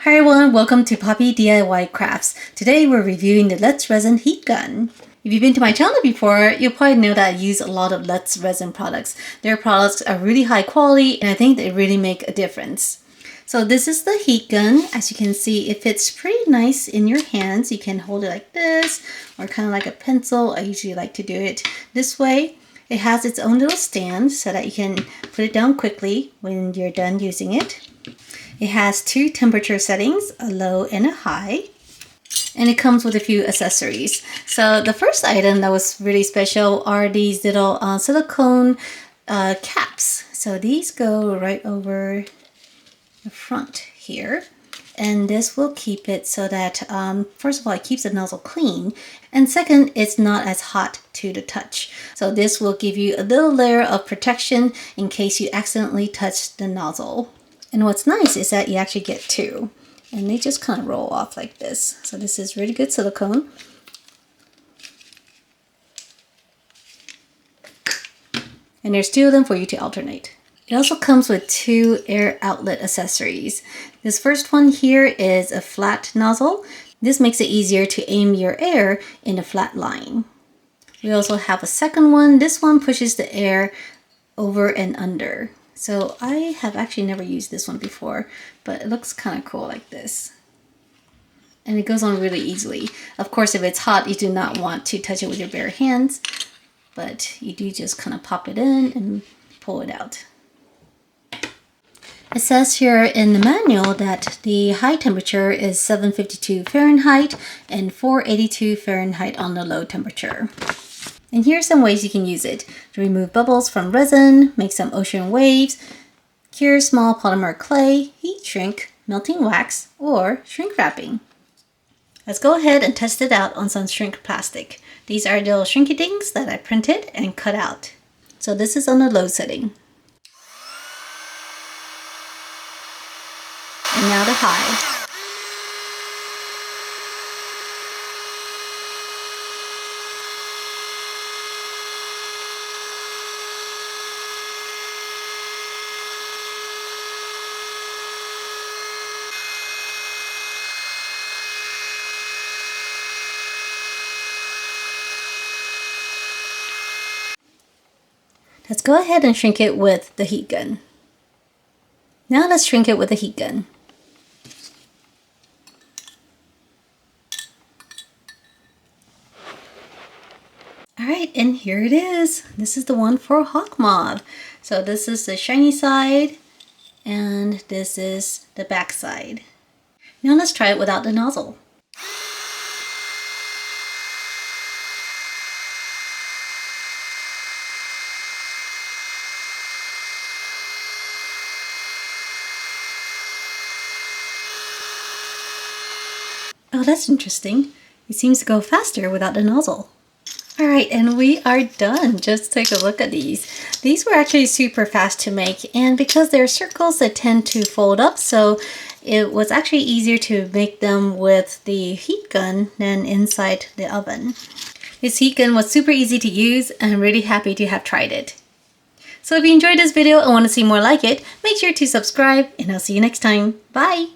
Hi everyone, welcome to Poppy DIY Crafts. Today we're reviewing the Let's Resin heat gun. If you've been to my channel before, you'll probably know that I use a lot of Let's Resin products. Their products are really high quality and I think they really make a difference. So this is the heat gun. As you can see, it fits pretty nice in your hands. You can hold it like this or kind of like a pencil. I usually like to do it this way. It has its own little stand so that you can put it down quickly when you're done using it. It has two temperature settings, a low and a high, and it comes with a few accessories. So the first item that was really special are these little silicone caps. So these go right over the front here, and this will keep it so that first of all, it keeps the nozzle clean, and second, it's not as hot to the touch. So this will give you a little layer of protection in case you accidentally touch the nozzle. And what's nice is that you actually get two, and they just kind of roll off like this. So this is really good silicone. And there's two of them for you to alternate. It also comes with two air outlet accessories. This first one here is a flat nozzle. This makes it easier to aim your air in a flat line. We also have a second one. This one pushes the air over and under. So I have actually never used this one before, but it looks kind of cool like this. And it goes on really easily. Of course, if it's hot, you do not want to touch it with your bare hands, but you do just kind of pop it in and pull it out. It says here in the manual that the high temperature is 752 Fahrenheit and 482 Fahrenheit on the low temperature. And here's some ways you can use it: to remove bubbles from resin, make some ocean waves, cure small polymer clay, heat shrink, melting wax, or shrink wrapping. Let's go ahead and test it out on some shrink plastic. These are little shrinky things that I printed and cut out. So this is on the low setting. And now the high. Let's go ahead and shrink it with the heat gun. Now let's shrink it with the heat gun. Alright, and here it is. This is the one for hawk moth. So this is the shiny side, and this is the back side. Now let's try it without the nozzle. Oh, that's interesting. It seems to go faster without the nozzle. Alright, and we are done. Just take a look at these. These were actually super fast to make, and because they're circles, they tend to fold up, so it was actually easier to make them with the heat gun than inside the oven. This heat gun was super easy to use, and I'm really happy to have tried it. So if you enjoyed this video and want to see more like it, make sure to subscribe, and I'll see you next time. Bye!